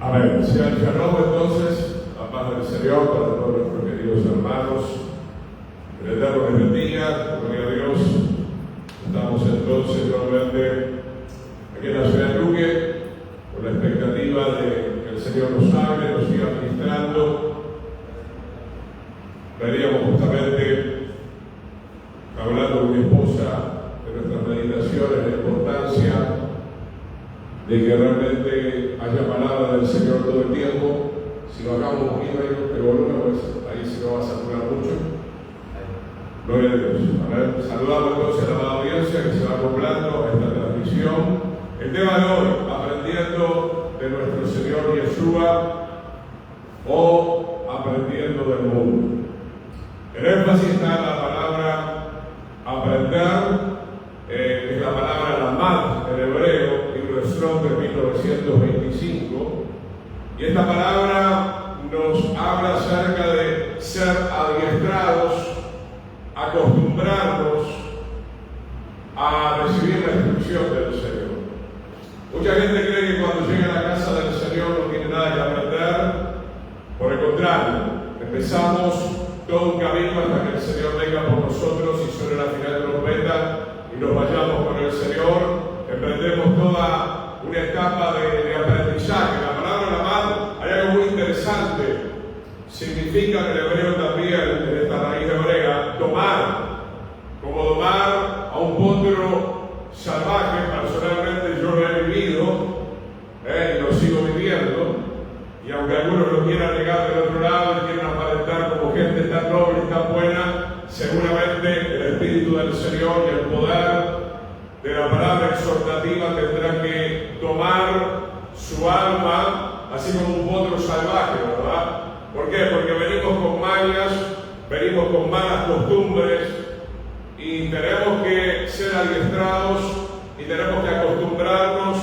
Amén. Sea el shalom entonces, la paz del Señor para todos nuestros queridos hermanos. El Eterno les bendiga, gloria a Dios. Estamos entonces nuevamente aquí en la ciudad de Luque, con la expectativa de que el Señor nos hable, nos siga ministrando. Veníamos justamente hablando con mi esposa de nuestras meditaciones, la importancia de que realmente haya palabra del Señor todo el tiempo. Si bajamos un poquito el volumen, pues ahí sí no va a saturar mucho. Gloria a Dios. Amén. Saludamos entonces a la audiencia que se va acoplando a esta transmisión. El tema de hoy, aprendiendo de nuestro Señor Yeshua o aprendiendo del mundo. El énfasis está en la palabra aprender, es la palabra lamad en hebreo, libro de Strong de 1925, y esta palabra nos habla acerca de ser adiestrados, acostumbrarnos a recibir la instrucción del Señor. Mucha gente cree que cuando llega a la casa del Señor no tiene nada que aprender. Por el contrario, empezamos todo un camino hasta que el Señor venga por nosotros y suene la final trompeta y nos vayamos con el Señor. Emprendemos toda una etapa de aprendizaje. La palabra lamad, hay algo muy interesante. Significa en el hebreo también, en esta raíz hebrea, domar. Como domar a un potro salvaje. Personalmente yo lo he vivido y lo sigo viviendo. Y aunque algunos lo quieran negar del otro lado y quieran aparentar como gente tan noble y tan buena, seguramente el Espíritu del Señor y el poder de la palabra exhortativa tendrá que tomar su alma, así como un potro salvaje, ¿verdad? ¿Por qué? Porque venimos con mañas, venimos con malas costumbres y tenemos que ser adiestrados y tenemos que acostumbrarnos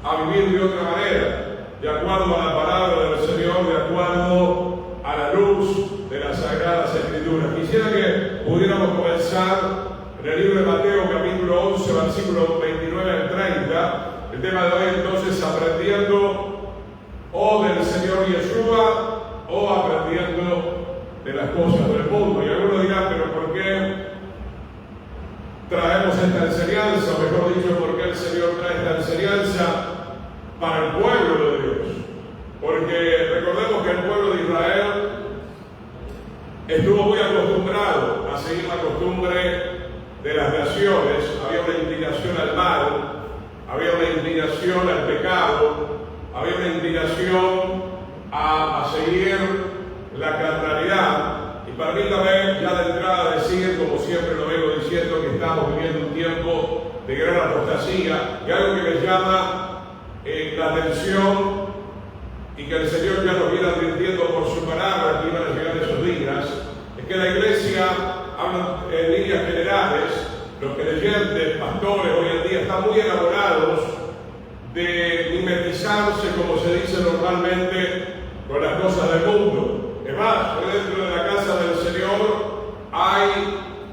a vivir de otra manera, de acuerdo a la palabra del Señor, de acuerdo a la luz de las Sagradas Escrituras. Quisiera que pudiéramos comenzar en el libro de Mateo, capítulo 11, versículos 29 al 30. El tema de hoy entonces, aprendiendo o del Señor Yeshua o aprendiendo de las cosas del mundo. Y algunos dirán, pero ¿por qué traemos esta enseñanza? O mejor dicho, ¿por qué el Señor trae esta enseñanza para el pueblo de Dios? Porque recordemos que el pueblo de Israel estuvo muy acostumbrado a seguir la costumbre de las naciones. Había una inclinación al mal, había una inclinación al pecado, había una inclinación a seguir la carnalidad. Y permítame ya de entrada decir, como siempre lo vengo diciendo, que estamos viviendo un tiempo de gran apostasía, y algo que me llama la atención y que el Señor ya nos viene advirtiendo por su palabra que iban a llegar esos días, es que la iglesia, habla en líneas generales, los creyentes, pastores hoy en día están muy enamorados de mimetizarse, como se dice normalmente, con las cosas del mundo. Es más, dentro de la casa del Señor hay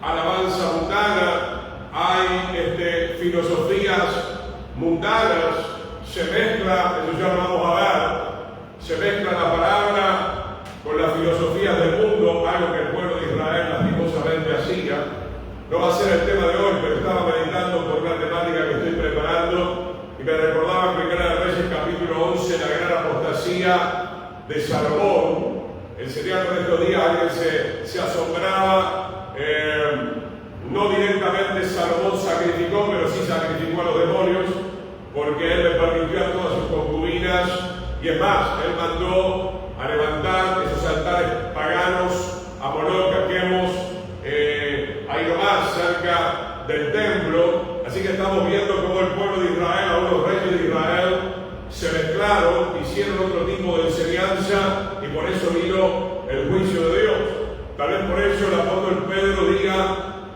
alabanza mundana, hay filosofías mundanas, se mezcla, eso ya lo vamos a ver, se mezcla la palabra con las filosofías del mundo, algo que el pueblo de Israel lastimosamente hacía. No va a ser el tema de hoy, pero estaba meditando por una temática que estoy preparando y me recordaba en Primera de Reyes capítulo 11, la gran apostasía de Salomón. Enseñando estos días alguien se asombraba, no directamente Salomón sacrificó, pero sí sacrificó a los demonios, porque él le permitió a todas sus concubinas, y es más, él mandó a levantar esos altares paganos a Moloch, a Quemos, ahí nomás, cerca del templo. Así que estamos viendo cómo el pueblo de Israel, a unos reyes de Israel, se mezclaron, hicieron otro tipo de enseñanza, y por eso vino el juicio de Dios. Tal vez por eso el apóstol Pedro diga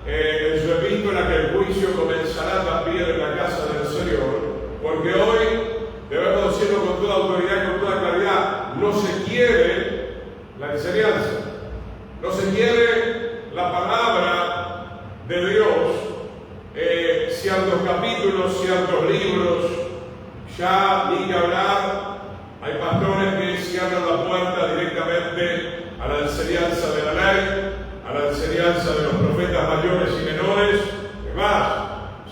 en su epístola que el juicio comenzará también en la casa del Señor, porque hoy debemos decirlo con toda autoridad y con toda claridad, no se quiere la enseñanza, no se quiere la palabra de Dios. Ciertos capítulos, ciertos libros, ya ni que hablar, hay pastores enseñanza de los profetas mayores y menores. Es más,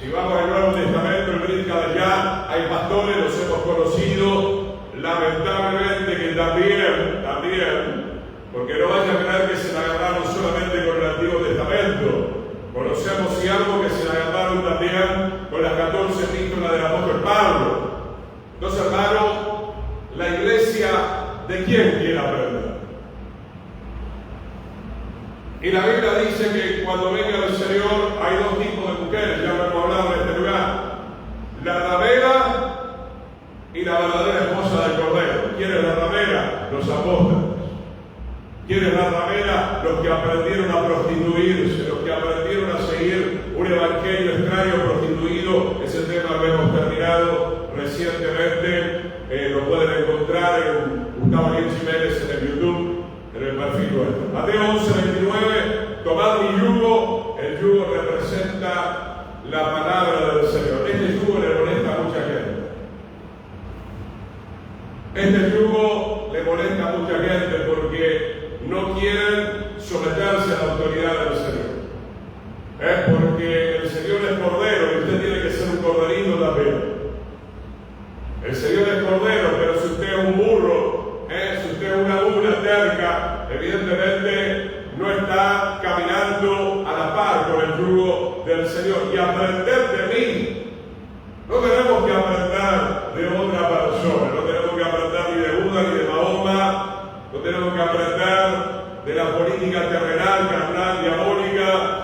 si vamos al Nuevo Testamento, en Brítica de allá, hay pastores, los hemos conocido, lamentablemente que también, porque no vaya a creer que se la agarraron solamente con el Antiguo Testamento. Conocemos y algo que se la agarraron también con las 14 epístolas del apóstol Pablo. Entonces, hermano, la iglesia, ¿de quién quiere aprender? Y la Biblia dice que cuando venga el Señor hay dos tipos de mujeres, ya lo hemos hablado en este lugar: la ramera y la verdadera esposa del Cordero. ¿Quién es la ramera? Los apóstoles. ¿Quién es la ramera? Los que aprendieron a prostituirse, los que aprendieron a seguir un evangelio extraño prostituido. Ese tema lo hemos terminado recientemente. Lo pueden encontrar en Gustavo Luis Jiménez en el YouTube, en el perfil nuestro. Mateo 11:29, tomad mi yugo. El yugo representa la palabra del Señor. Este yugo le molesta a mucha gente. Este yugo le molesta a mucha gente porque no quieren someterse a la autoridad del Señor. Porque el Señor es cordero y usted tiene que ser un corderito también. El Señor es cordero, pero si usted es un burro, si usted es una mula terca, evidentemente no está caminando a la par con el yugo del Señor. Y aprender de mí, no tenemos que aprender de otra persona, no tenemos que aprender ni de Buda ni de Mahoma, no tenemos que aprender de la política terrenal, carnal, diabólica.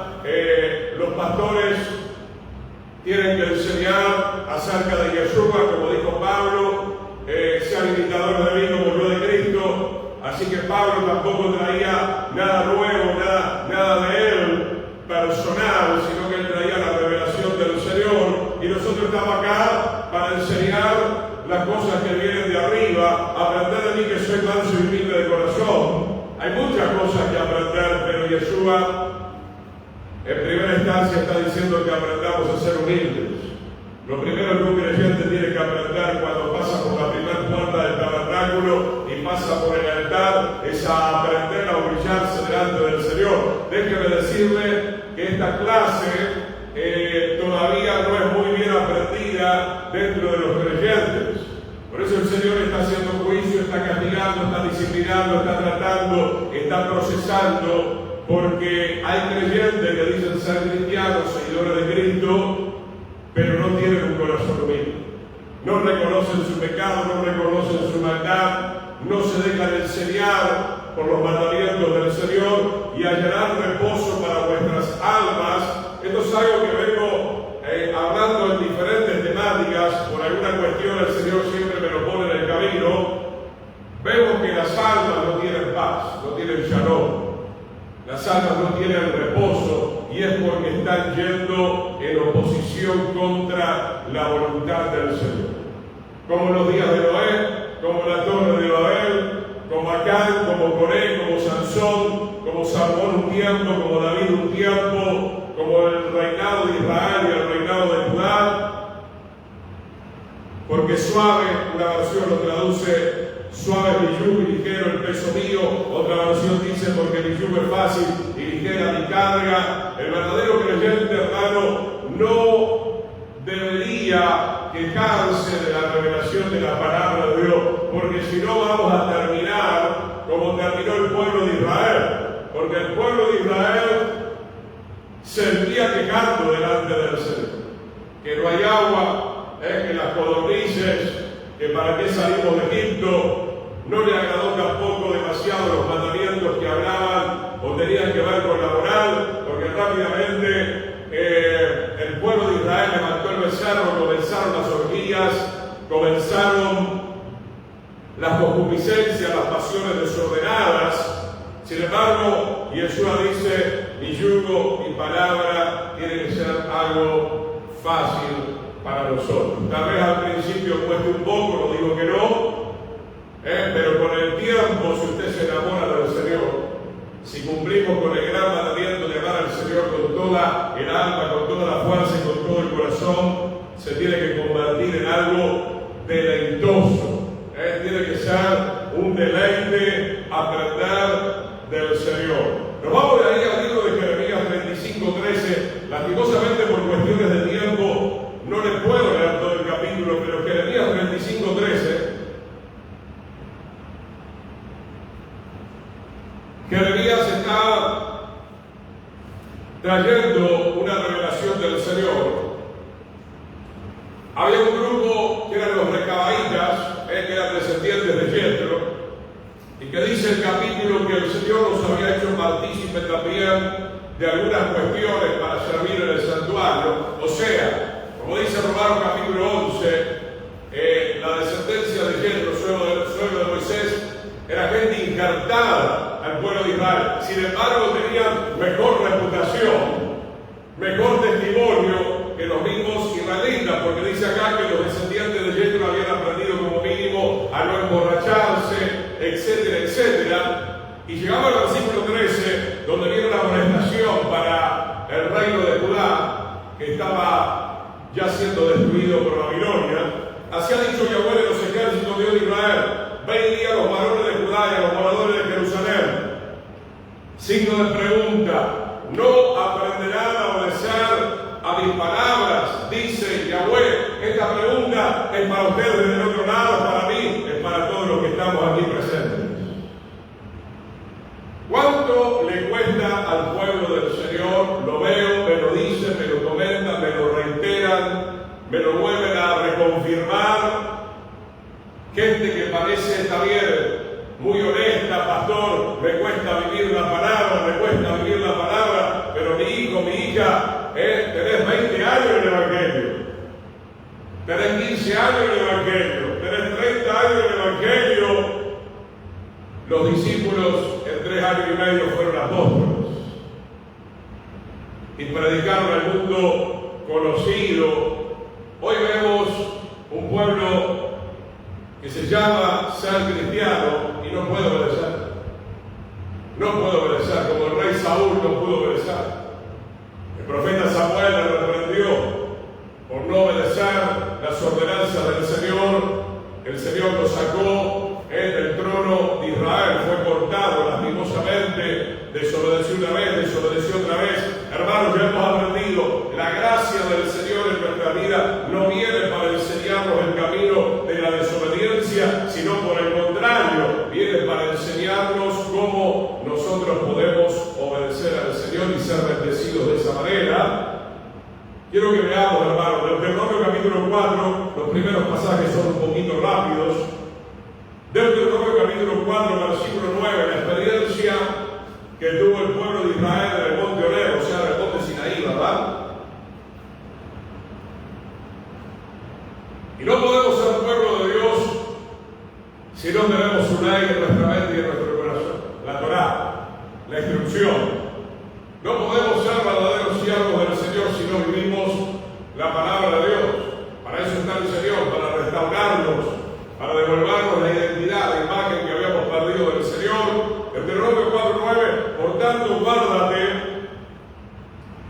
Los pastores tienen que enseñar acerca de Yeshua, como dijo Pablo, sean imitadores de mí como yo de Cristo. Así que Pablo tampoco traía nada nuevo, nada de él personal, sino que él traía la revelación del Señor. Y nosotros estamos acá para enseñar las cosas que vienen de arriba, aprender de mí que soy manso y humilde de corazón. Hay muchas cosas que aprender, pero Yeshua en primera instancia está diciendo que aprendamos a ser humildes. Lo primero que un creyente tiene que aprender cuando pasa por la primera puerta del tabernáculo y pasa por el altar es a aprender a humillarse delante del Señor. Déjeme decirle que esta clase todavía no es muy bien aprendida dentro de los creyentes. Por eso el Señor está haciendo juicio, está castigando, está disciplinando, está tratando, está procesando. Porque hay creyentes que dicen ser cristianos, seguidores de Cristo, pero no tienen un corazón humilde. No reconocen su pecado, no reconocen su maldad, no se dejan enseñar por los mandamientos del Señor y hallarán reposo para vuestras almas. Esto es algo que vengo hablando en diferentes temáticas. Por alguna cuestión el Señor siempre me lo pone en el camino. Vemos que las almas no tienen paz, no tienen shalom. Las almas no tienen reposo y es porque están yendo en oposición contra la voluntad del Señor. Como los días de Noé, como la torre de Babel, como Acán, como Coré, como Sansón, como Salomón un tiempo, como David un tiempo, como el reinado de Israel y el reinado de Judá. Porque suave, una versión lo traduce suave mi yugo y ligero el peso mío. Otra versión dice porque mi yugo es fácil y ligera mi carga. El verdadero creyente, hermano, no debería quejarse de la revelación de la palabra de Dios, porque si no vamos a terminar como terminó el pueblo de Israel. Porque el pueblo de Israel se envía quejando delante del Señor, que no hay agua, que las codornices, que para qué salimos de Egipto. No le agradó tampoco demasiado los mandamientos que hablaban o tenían que ver con la moral, porque rápidamente el pueblo de Israel levantó el becerro, comenzaron las orgías, comenzaron las concupiscencias, las pasiones desordenadas. Sin embargo, Yeshua dice, mi yugo, mi palabra, tiene que ser algo fácil para nosotros. Tal vez al principio cueste un poco, no digo que no, pero con el tiempo, si usted se enamora del Señor, si cumplimos con el gran mandamiento de amar al Señor con toda el alma, con toda la fuerza y con todo el corazón, se tiene que convertir en algo deleitoso. Tiene que ser un deleite aprender del Señor. Nos vamos de ahí al libro de Jeremías. Jeremías está trayendo una revelación del Señor. Había un grupo que eran los recabaitas, que eran descendientes de Jethro, y que dice el capítulo que el Señor los había hecho partícipes también de algunas cuestiones para servir en el santuario. O sea, como dice Romanos capítulo 11, la descendencia de Jethro, suegro de Moisés, era gente injertada al pueblo de Israel. Sin embargo, tenían mejor reputación, mejor testimonio que los mismos israelitas, porque dice acá que los descendientes de Jethro habían aprendido como mínimo a no emborracharse, etcétera, etcétera. Y llegamos al versículo 13, donde viene una amonestación para el reino de Judá, que estaba ya siendo destruido por Babilonia. Así ha dicho Yahweh de los ejércitos, Dios de Israel: ven y a los varones de Judá y a los moradores de Jerusalén. Signo de pregunta: ¿no aprenderán a obedecer a mis palabras? Dice Yahweh. Esta pregunta es para ustedes del otro lado, para mí, es para todos los que estamos aquí presentes. ¿Cuánto le cuesta al pueblo del Señor? Lo veo, me lo dicen, me lo comentan, me lo reiteran, me lo vuelven a reconfirmar. Gente que parece, está bien, muy honesta: pastor, me cuesta vivir la palabra, me cuesta vivir la palabra, pero mi hijo, mi hija, tenés 20 años en el Evangelio, tenés 15 años en el Evangelio, tenés 30 años en el Evangelio. Los discípulos en 3 años y medio fueron apóstoles y predicaron al mundo conocido. Hoy vemos un pueblo que se llama ser cristiano y no puede obedecer. No puede obedecer, como el rey Saúl no pudo obedecer. El profeta Samuel le reprendió por no obedecer las ordenanzas del Señor. El Señor lo sacó del trono de Israel, fue cortado lastimosamente, desobedeció una vez, desobedeció otra vez. Hermanos, ya hemos aprendido, la gracia del Señor en nuestra vida no viene para enseñarnos el camino de la desobediencia, sino por el contrario, viene para enseñarnos cómo nosotros podemos obedecer al Señor y ser bendecidos de esa manera. Quiero que veamos, hermanos, del Deuteronomio capítulo 4, los primeros pasajes son un poquito rápidos. Deuteronomio capítulo 4, versículo 9, la experiencia que tuvo el pueblo de Israel en el monte Oreb, o sea, en el monte Sinaí, ¿verdad? Y no podemos ser pueblo de Dios si no tenemos su ley en nuestra mente y en nuestro corazón, la Torá, la instrucción. No podemos ser verdaderos siervos del Señor si no vivimos la palabra de Dios. Para eso está el Señor, para restaurarnos, para devolvernos la identidad, la imagen que habíamos perdido del Señor. Deuteronomio 4:9, por tanto, guárdate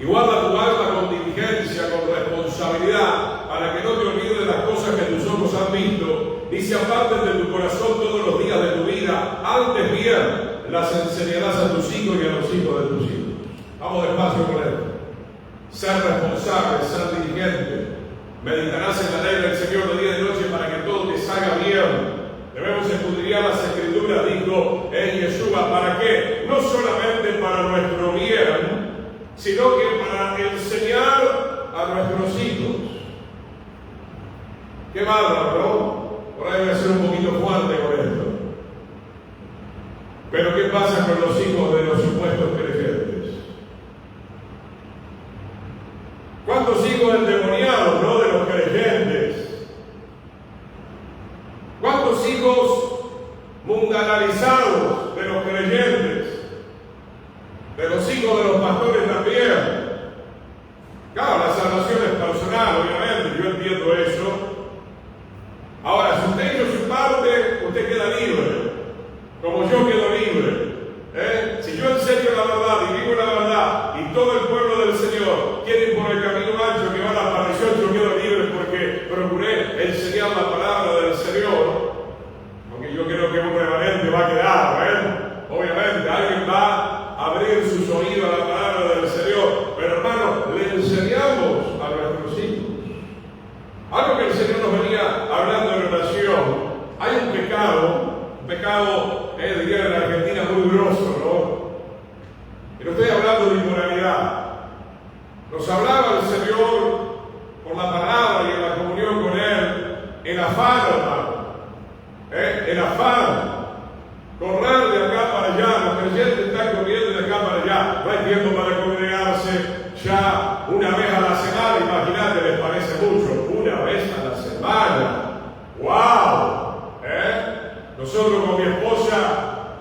y guarda tu alma con diligencia, con responsabilidad, para que no te olvides de las cosas que tus ojos han visto, ni se aparten de tu corazón todos los días de tu vida. Antes bien, las enseñarás a tus hijos y a los hijos de tus hijos. Vamos despacio con esto. Ser responsable, ser diligente. Meditarás en la ley del Señor de día y de noche para que todo te salga bien. Debemos escudriñar las Escrituras, dijo en Yeshua. ¿Para qué? No solamente para nuestro bien, sino que para enseñar a nuestros hijos. Qué bárbaro, ¿no? Por ahí voy a ser un poquito fuerte con esto. Pero ¿qué pasa con los hijos de los supuestos creyentes? ¿Cuántos hijos endemoniados, no, de los creyentes? ¿Cuántos hijos mundanalizados de los creyentes? De los hijos de los pastores también. Claro, la salvación es personal, obviamente, yo entiendo eso. Ahora, si usted hizo su parte, usted queda libre, como yo quedo libre. Si yo enseño la verdad y vivo la verdad, y todo el pueblo del Señor quiere ir por el camino ancho que va a la perdición, yo quedo libre porque procuré enseñar la palabra del Señor. Aunque yo creo que un remanente va a quedar, obviamente alguien va a abrir sus oídos a la palabra del Señor, pero hermanos, le enseñamos a nuestros hijos algo que el Señor nos venía hablando en oración. Hay un pecado, diría en Argentina, muy grosso, ¿no? afán, correr de acá para allá, los creyentes están corriendo de acá para allá, no hay tiempo para congregarse ya una vez a la semana, imagínate, les parece mucho, una vez a la semana, ¡wow! Nosotros con mi esposa,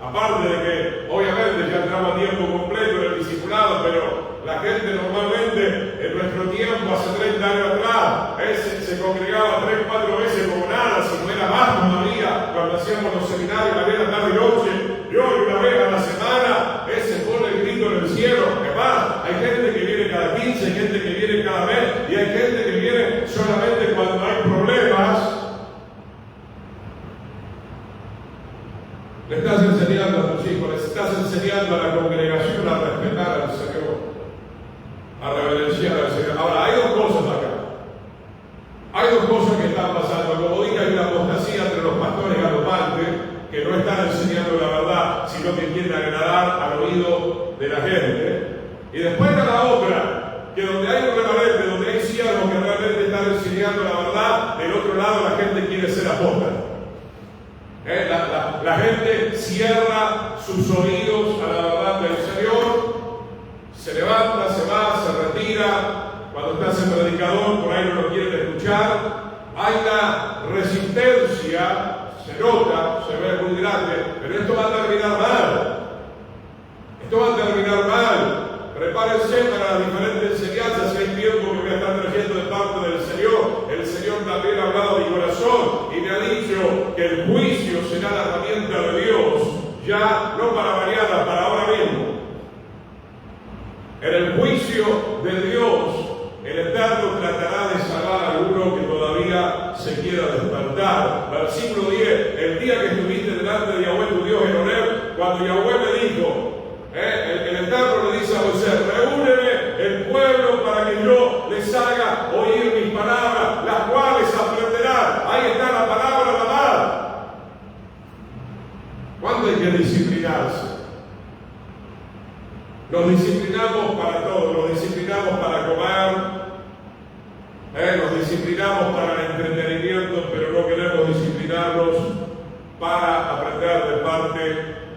aparte de que obviamente ya entramos a tiempo completo en el discipulado, pero la gente normalmente en nuestro tiempo, hace 30 años atrás, se congregaba 3, 4 veces como nada, si no era más todavía, cuando hacíamos los seminarios, mañana, tarde y noche, y hoy una vez a la semana, se pone el grito en el cielo. Es más, hay gente que viene cada 15, hay gente que viene cada mes, y hay gente que viene solamente cuando hay problemas. Le estás enseñando a tus hijos, les estás enseñando a la congregación a respetar al Señor, a reverenciar al Señor. Ahora, hay dos cosas acá. Hay dos cosas que están pasando. Como dije, hay una apostasía entre los pastores galopantes que no están enseñando la verdad, sino que quieren agradar al oído de la gente. Y después está la otra, que donde hay un remanente, donde hay siervos que realmente están enseñando la verdad, del otro lado la gente quiere ser apóstata. La gente cierra sus oídos a la verdad del Señor, se levanta, se va, se retira. Cuando estás en predicador, por ahí no lo quieren escuchar. Hay una resistencia, se nota, se ve muy grande, pero esto va a terminar mal. Esto va a terminar mal. Prepárense para las diferentes enseñanzas. Hay tiempo que voy a estar trayendo de parte del Señor. El Señor también ha hablado a mi corazón y me ha dicho que el juicio será la herramienta de Dios, ya no para mañana, para ahora mismo. En el juicio de Dios, el Eterno tratará de salvar a alguno que todavía se quiera despertar. Versículo 10, el día que estuviste delante de Yahweh tu Dios en Horeb, cuando Yahweh me dijo, el Eterno le dice a Moisés, reúneme el pueblo para que yo les haga oír mis palabras, las cuales aprenderán. Ahí está la palabra de amar. ¿Cuándo hay que disciplinarse? Nos disciplinamos para todo, nos disciplinamos para comer, nos disciplinamos para el entretenimiento, pero no queremos disciplinarnos para aprender de parte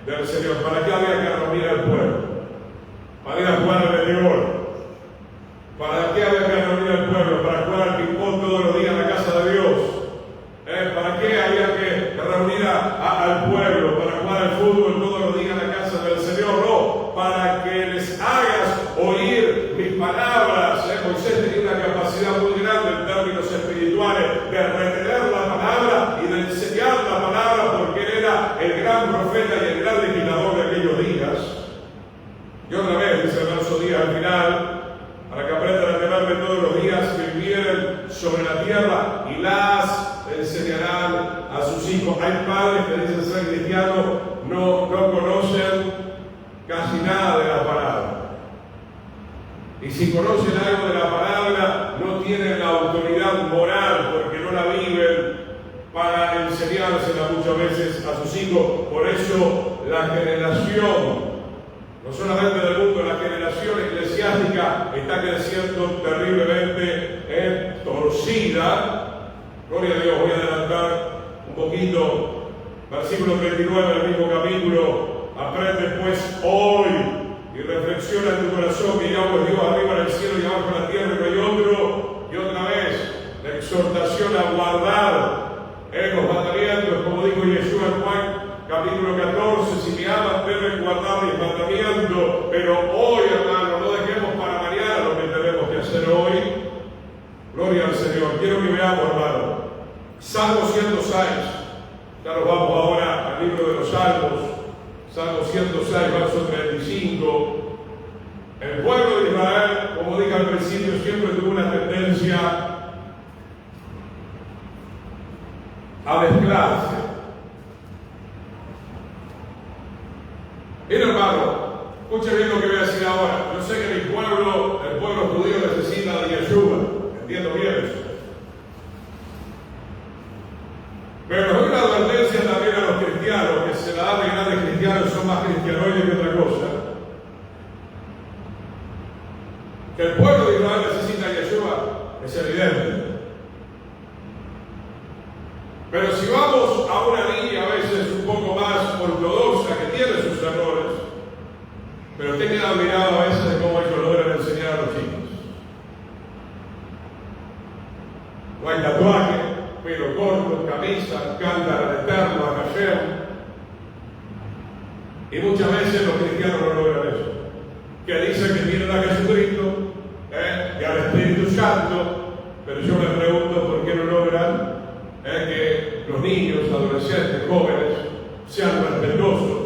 del Señor. ¿Para qué había que reunir al pueblo? Para ir a jugar al Benidorm. ¿Para qué había que reunir al pueblo? Para jugar al ping-pong todos los días en la casa de Dios. ¿Para qué había que reunir al pueblo? Para jugar al fútbol todos los días en la casa del Señor. No, para que les hagas oír mis palabras. Moisés tenía una capacidad muy grande en términos espirituales de retener la palabra y de enseñar la palabra, porque él era el gran profeta y el gran legislador de aquellos días. Y otra vez, dice el verso 10 al final, para que aprendan a temerme todos los días que vivieren sobre la tierra y las enseñarán a sus hijos. Hay padres que dicen ser cristianos, no conocen casi nada de la palabra. Y si conocen algo de la palabra, no tienen la autoridad moral porque no la viven para enseñársela muchas veces a sus hijos. Por eso la generación, no solamente del mundo, la generación eclesiástica está creciendo terriblemente torcida. Gloria a Dios, voy a adelantar un poquito. Versículo 39 del mismo capítulo. Aprende pues hoy y reflexiona en tu corazón que Yahweh es Dios arriba en el cielo y abajo en la tierra, y no hay otro. Y otra vez, la exhortación a guardar los mandamientos, como dijo Yeshua en Juan capítulo 14, si me aman deben guardar mis mandamientos. Pero hoy, hermano, no dejemos para mañana lo que tenemos que hacer hoy. Gloria al Señor. Quiero que veamos, hermano, Salmo 106. Ya nos vamos ahora al libro de los Salmos. Salmo 106, verso 35. El pueblo de Israel, como dije al principio, siempre tuvo una tendencia a mezclarse. Mira, hermano, escuche bien lo que voy a decir ahora. Yo sé que el pueblo judío necesita de Yeshua. Entiendo bien eso. Pero nos doy una advertencia también a los cristianos, que se la da de grandes cristianos, son más cristianoides que otra cosa. Que el pueblo de Israel necesita a Yeshua es evidente. Pero si vamos a una línea a veces Jerusalén. Y muchas veces los cristianos no logran eso. Que dicen que tienen a Jesucristo y al Espíritu Santo, pero yo me pregunto por qué no logran que los niños, adolescentes, jóvenes sean respetuosos,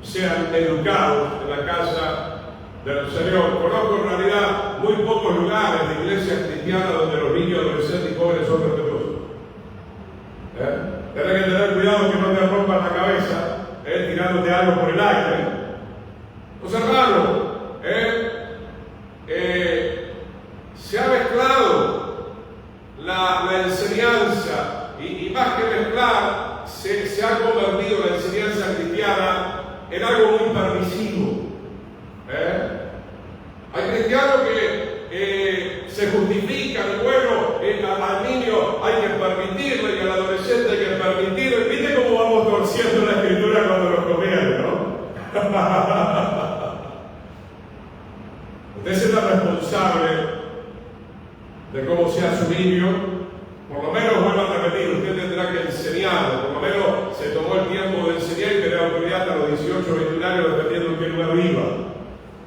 sean educados en la casa del Señor. Conozco en realidad muy pocos lugares de iglesias cristianas donde los niños, adolescentes y jóvenes son respetuosos. Tienes que tener cuidado que no te rompan la cabeza tirándote algo por el aire. Pues hermanos, se ha mezclado la enseñanza y más que mezclar, se ha convertido la enseñanza cristiana en algo muy permisivo. Hay cristianos que se justifican, y bueno, al niño hay que permitirle y al adolescente hay que permitirle. ¿Viste cómo vamos torciendo la escritura cuando nos conviene, no? Usted será responsable de cómo sea su niño. Por lo menos, vuelvo a repetir, usted tendrá que enseñar. Por lo menos se tomó el tiempo de enseñar y tener autoridad a los 18 o 21 años, dependiendo en qué lugar viva.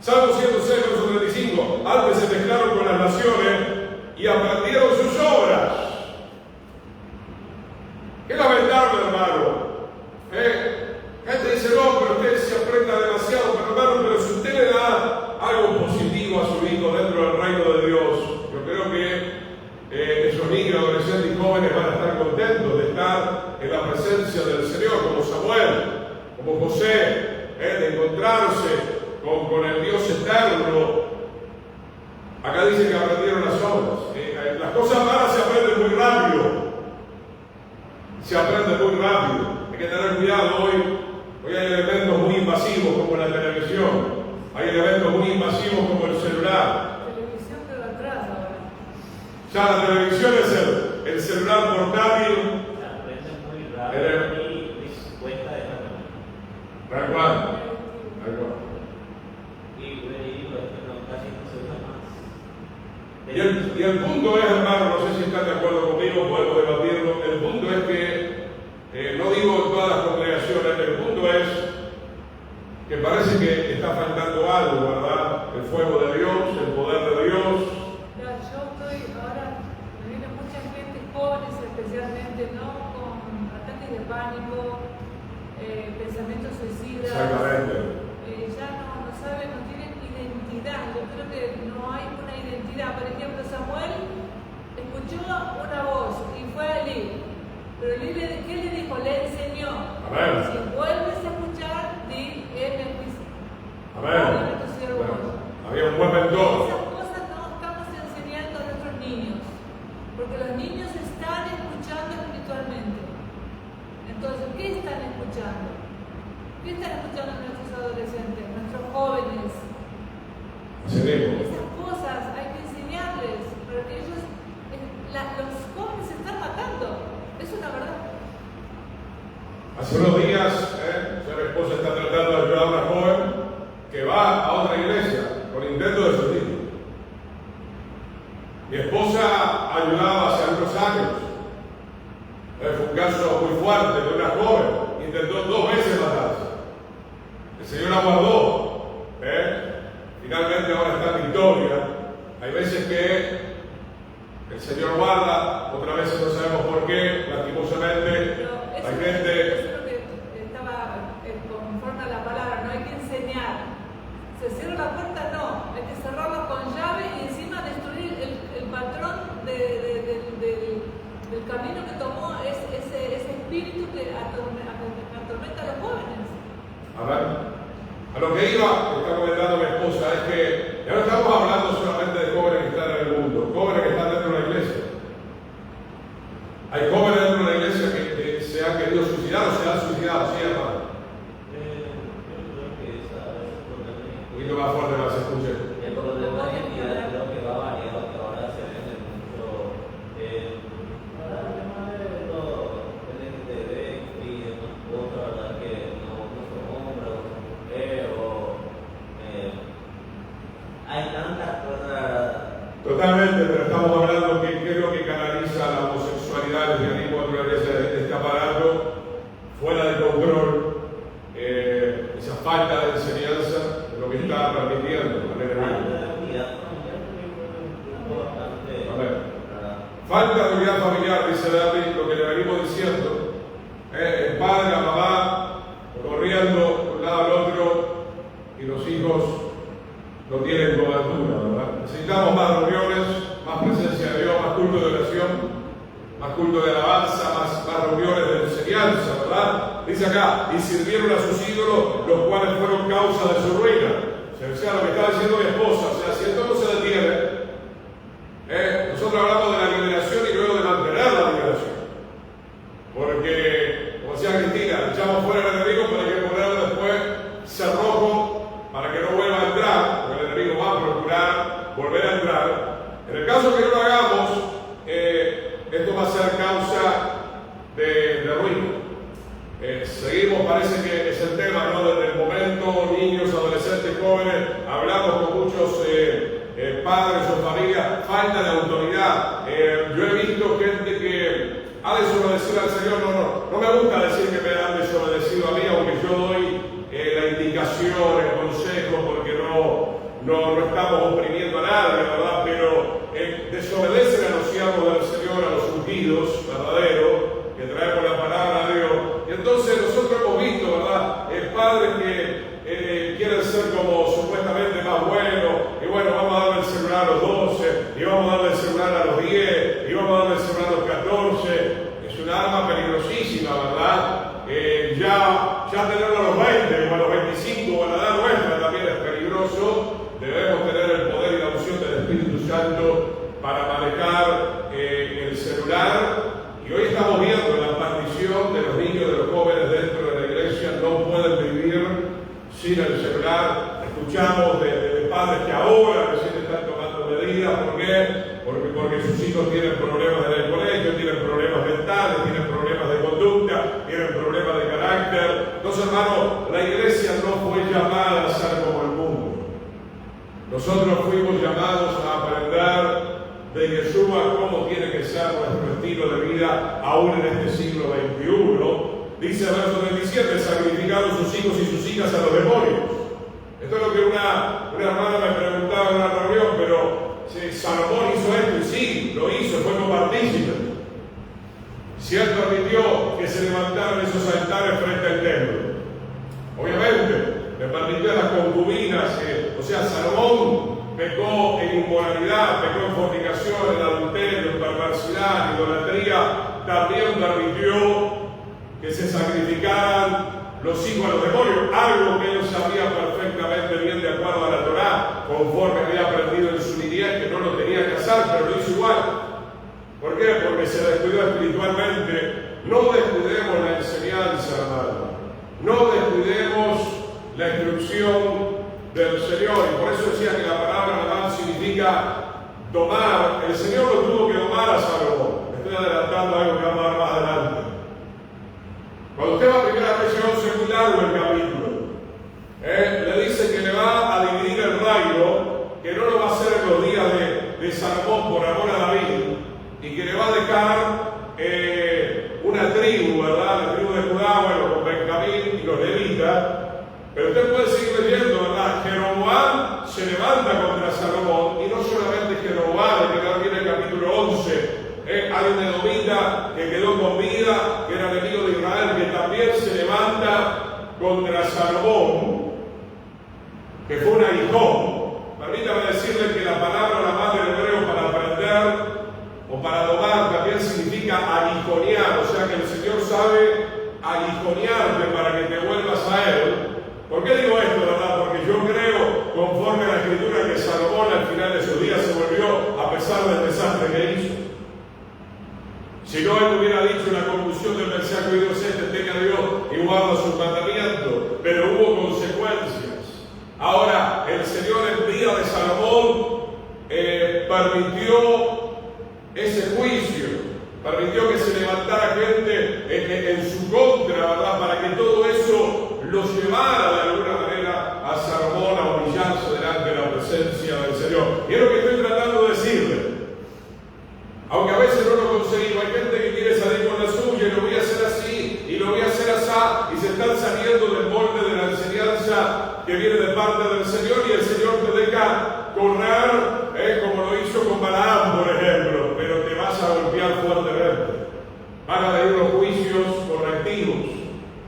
Salmo 106, verso 35. Antes se mezclaron con las naciones y aprendieron sus obras. Qué lamentable, hermano. Gente dice, no, pero usted se aprenda demasiado, pero hermano, pero si usted le da algo positivo a su hijo dentro del reino de Dios, yo creo que esos niños, adolescentes y jóvenes van a estar contentos de estar en la presencia del Señor, como Samuel, como José, de encontrarse con el Dios eterno. Acá dice que aprendieron las obras. Las cosas malas se aprenden muy rápido. Se aprende muy rápido. Hay que tener cuidado hoy. Hoy hay elementos muy invasivos como la televisión. Hay elementos muy invasivos como el celular. La televisión quedó atrás ahora. Ya la televisión es el celular portátil. Se aprende muy rápido y cuenta de la manera. Tal cual. Tal cual. Y el punto es, hermano, no sé si están de acuerdo conmigo, podemos debatirlo. El punto es que, no digo en todas las congregaciones, el punto es que parece que está faltando algo, ¿verdad? El fuego de Dios, el poder de Dios. Ya, yo estoy ahora, me viene mucha gente, jóvenes especialmente, ¿no? Con ataques de pánico, pensamientos suicidas. Exactamente. Ya no saben, no tienen identidad. Yo creo que no hay una identidad. Por ejemplo, Samuel escuchó una voz y fue a Elí. Pero Elí, ¿qué le dijo? Le enseñó. Amén. Si vuelves a escuchar, di, me fuiste. Amén. Había un buen mentor. Esas cosas no estamos enseñando a nuestros niños. Porque los niños están escuchando espiritualmente. Entonces, ¿qué están escuchando? ¿Qué están escuchando nuestros adolescentes, nuestros jóvenes? Esas cosas hay que enseñarles, para que ellos, los jóvenes se están matando. Es una verdad. Hace unos días, mi esposa está tratando de ayudar a una joven que va a otra iglesia con intento de suicidio. Mi esposa ayudaba hace algunos años. Fue un caso muy fuerte de una joven, intentó 2 veces matarse. El Señor la guardó. Finalmente ahora está en victoria. Hay veces que el Señor guarda, otras veces no sabemos por qué, lastimosamente. Hay gente. Eso es lo que estaba conforme a la palabra, no hay que enseñar. Se cierra la puerta, no, hay que cerrarla con llave y encima destruir el patrón del camino que tomó ese espíritu que atormenta a los jóvenes. A ver, a lo que iba, está comentando mi esposa, es que ya no estamos hablando solamente de jóvenes que están en el mundo, jóvenes que están dentro de la iglesia. Hay jóvenes dentro de la iglesia que se han querido suicidar o se han suicidado, ¿sí, hermano? Yo creo que esa es el problema. Un poquito más fuerte para que se escuche. El problema de identidad creo que va variado, que ahora se vende mucho. Ahora el tema de los LGTB y demás cosas, ¿verdad? Que no son hombres o son mujeres hay tantas cosas. Totalmente, pero estamos hablando que qué es lo que canaliza la homosexualidad, el lesbianismo dentro de ese aparato, fuera falta de control, esa falta de enseñanza es lo que está permitiendo el enemigo. Falta de unidad familiar, dice David, lo que le venimos diciendo. El padre, la mamá, corriendo de un lado al otro, y los hijos no tienen cobertura, ¿verdad? Necesitamos más reuniones, más presencia de Dios, más culto de oración, más culto de alabanza, más reuniones de enseñanza, ¿verdad? Dice acá, y sirvieron a sus ídolos, los cuales fueron causa de su ruina. O sea, lo que está diciendo mi esposa, o sea, si esto no se detiene, nosotros hablamos de la liberación y luego de mantener la liberación. Porque, como decía Cristina, echamos fuera al enemigo, pero hay que ponerlo después cerrojo para que no vuelva a entrar, porque el enemigo va a procurar volver a entrar. En el caso que no lo hagamos, esto va a ser causa de ruina. Seguimos, parece que es el tema, ¿no? Desde el momento, niños, adolescentes, jóvenes, hablamos con muchos padres o familias, falta de autoridad. Yo he visto gente que ha desobedecido al Señor. No me gusta decir que me han desobedecido a mí, aunque yo doy la indicación, el consejo, porque no estamos oprimiendo a nadie, ¿verdad? Pero desobedecen a los siervos del Señor, a los ungidos verdaderos, que traemos la palabra de Dios. Y entonces nosotros hemos visto, ¿verdad? Padres que quieren ser como supuestamente más buenos, y bueno, vamos a darle el celular a los 12, y vamos a darle el celular a los 10, y vamos a darle el celular a los 14. Es una arma peligrosísima, ¿verdad? Ya tenerlo a los 20 o a los 25 o a la edad nuestra también es peligroso. Debemos tener el poder y la unción del Espíritu Santo para manejar el celular. Y hoy estamos viendo la partición de los niños, de los jóvenes dentro de la iglesia. No pueden vivir sin el celular. Escuchamos de padres que ahora recién están tomando medidas. ¿Por qué? Porque sus hijos tienen problemas en el colegio, tienen problemas mentales, tienen problemas de conducta, tienen problemas de carácter. Entonces, hermano, la iglesia no fue llamada a ser como el mundo. Nosotros fuimos llamados a aprender de Yeshua cómo tiene que ser nuestro estilo de vida aún en este siglo XXI. Dice el verso 37, sacrificaron sus hijos y sus hijas a los demonios. Esto es lo que una hermana me preguntaba en una reunión, pero Salomón hizo esto, y sí, lo hizo, fue copartícipe. Si él permitió que se levantaran esos altares frente al templo, obviamente le permitió a las concubinas, o sea, Salomón pecó en inmoralidad, pecó en fornicación, en adulterio, en perversidad, en idolatría. También permitió que se sacrificaran los hijos a los demonios, algo que él sabía perfectamente bien de acuerdo a la Torá, conforme había aprendido en su niñez, que no lo tenía que hacer, pero lo hizo igual. ¿Por qué? Porque se descuidó espiritualmente. No descuidemos la enseñanza, hermano. No descuidemos la instrucción del Señor. Y por eso decía que la palabra Adán significa domar. El Señor lo tuvo que domar a Salomón. Me estoy adelantando algo que vamos a ver más adelante. Cuando usted va a primera vez, es muy largo el capítulo. Le dice que le va a dividir el reino, que no lo va a hacer en los días de Salomón por amor a David, y que le va a dejar una tribu, ¿verdad? La tribu de Judá, bueno, con Benjamín y los levitas. Pero usted puede seguir leyendo, ¿verdad? Jeroboam se levanta contra Salomón, y no solamente Jeroboam, que viene el capítulo 11. Hay un edomita que quedó con vida, que era enemigo de Israel, que también se levanta contra Salomón, que fue un aguijón. Permítame decirle que la palabra la más del hebreo para aprender o para domar también significa aguijonear, o sea que el Señor sabe aguijonearte para que te vuelvas a Él. ¿Por qué digo esto, verdad? Porque yo creo, conforme a la Escritura, que Salomón al final de sus días se volvió a pesar del desastre que hizo. Si no, él hubiera dicho en la conclusión del mensaje de Dios, tenga a Dios y guarda sus mandamientos, pero hubo consecuencias. Ahora, el Señor en vida de Salomón permitió ese juicio, permitió que se levantara gente en su contra, ¿verdad? Para que todo eso lo llevara de alguna manera a Salomón a humillarse delante de la presencia del Señor. Y es lo que estoy tratando de decirle. Aunque a veces no lo conseguimos, hay gente que quiere salir con la suya y lo voy a hacer así, y lo voy a hacer así, que viene de parte del Señor, y el Señor te deja correr, como lo hizo con Balaam, por ejemplo, pero te vas a golpear fuertemente. Van a venir los juicios correctivos,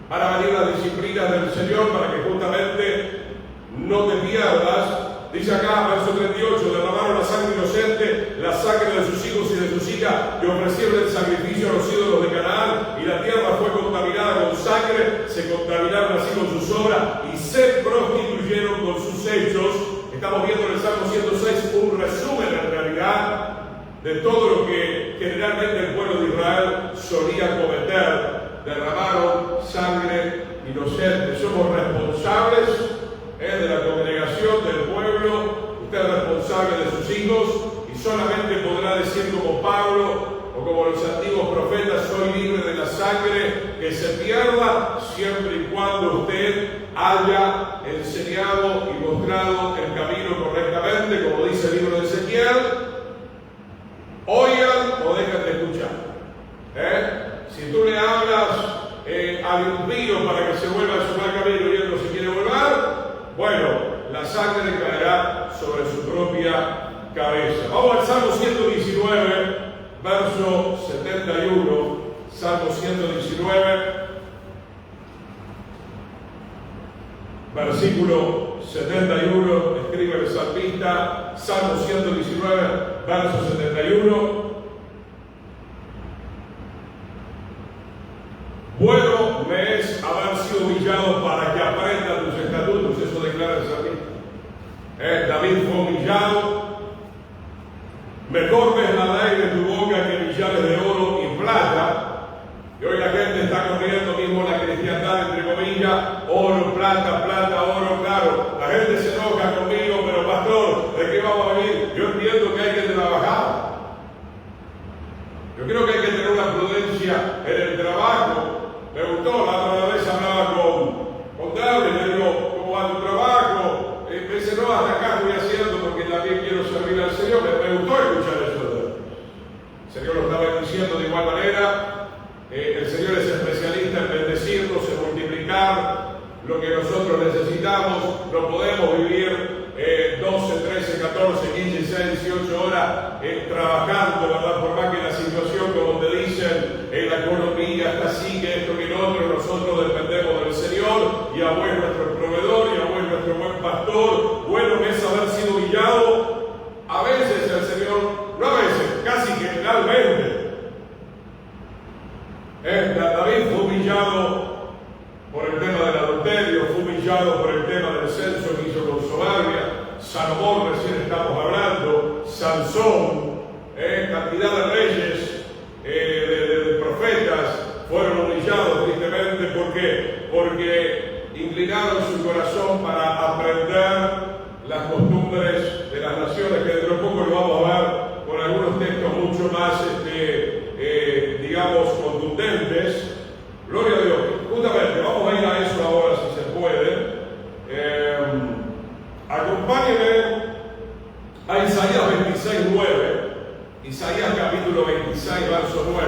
van a venir las disciplinas del Señor para que justamente no te pierdas. Dice acá, verso 38, derramaron la sangre inocente, la sangre de sus hijos y de sus hijas, y ofrecieron el sacrificio a los ídolos de Canaán, y la tierra fue contaminada con sangre, se contaminaron así con sus obras, y se prostituyeron con sus hechos. Estamos viendo en el Salmo 106 un resumen en realidad de todo lo que generalmente el pueblo de Israel solía cometer. Derramaron sangre inocente. Somos responsables de la congregación, del pueblo. Usted es responsable de sus hijos y solamente podrá decir como Pablo o como los antiguos profetas: soy libre de la sangre que se pierda, siempre y cuando usted haya enseñado y mostrado el camino correctamente, como dice el libro de Ezequiel. Oigan o dejan de escuchar. Si tú le hablas al impío para que se vuelva a su mal camino y él no se quiere volver, bueno, la sangre caerá sobre su propia cabeza. Vamos al Salmo 119, verso 71. Salmo 119, versículo 71, escribe el salmista. Salmo 119, verso 71. Bueno me es haber sido humillado para que aprenda tus estatutos. Eso declara el salmista. David fue humillado. Mejor me es la ley de tu boca que millares de oro y plata. Y hoy la gente está corriendo mismo la cristiandad, entre comillas, oro, plata, plata, oro, claro. La gente se enoja conmigo, pero pastor, ¿de qué vamos a vivir? Yo entiendo que hay que trabajar. Yo creo que hay que tener una prudencia en el trabajo. Me gustó, la otra vez hablaba con David, le digo, ¿cómo va tu trabajo? Me dice, no, hasta acá estoy haciendo porque también quiero servir al Señor. Me gustó escuchar eso de él. El Señor lo estaba diciendo de igual manera. El Señor es especialista en bendecirnos, en multiplicar lo que nosotros necesitamos. No podemos vivir 12, 13, 14, 15, 16, 18 horas trabajando, ¿verdad? Por más que la situación, como te dicen, la economía está así, que esto, que lo otro, nosotros dependemos del Señor, y Yahweh es nuestro proveedor, Yahweh es nuestro buen pastor. Bueno es haber sido humillado. A veces el Señor, no a veces, casi generalmente, David fue humillado por el tema del adulterio, fue humillado por el tema del censo que hizo con soberbia. Salomón, recién estamos hablando, Sansón, cantidad de reyes, de profetas fueron humillados tristemente. ¿Por qué? Porque inclinaron su corazón para aprender las costumbres de las naciones, que dentro de poco lo vamos a ver con algunos textos mucho más digamos, contundentes. Gloria a Dios. Justamente, vamos a ir a eso ahora si se puede. Acompáñenme a Isaías 26:9. Isaías capítulo 26, verso 9.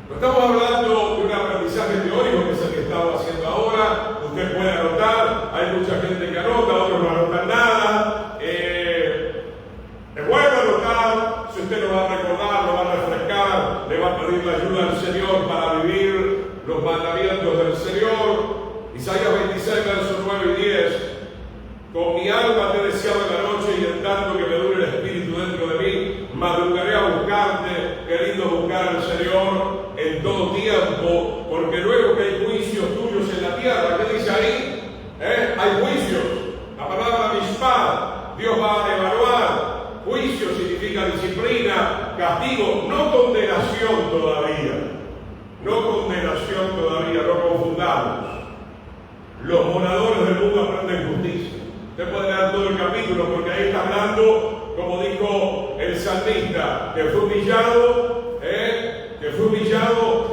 No estamos hablando de un aprendizaje teórico que es el que estamos haciendo ahora. Usted puede anotar, hay mucha gente que anota, otros no anotan nada. Es bueno anotar, si usted lo va a recordar, lo va a refrescar, le va a pedir la ayuda al Señor para vivir los mandamientos del Señor. Isaías 26, versos 9 y 10. Con mi alma te he deseado en la noche, y en tanto que me dure el espíritu dentro de mí, madrugaré a buscarte, queriendo buscar al Señor en todo tiempo, porque luego que hay juicios tuyos en la tierra. ¿Qué dice ahí? Hay juicios. La palabra mishpat, Dios va a evaluar. Juicio significa disciplina, castigo, no condenación todavía. No condenación todavía, no confundamos. Los moradores del mundo aprenden justicia. Usted puede leer todo el capítulo porque ahí está hablando, como dijo el salmista, que fue humillado,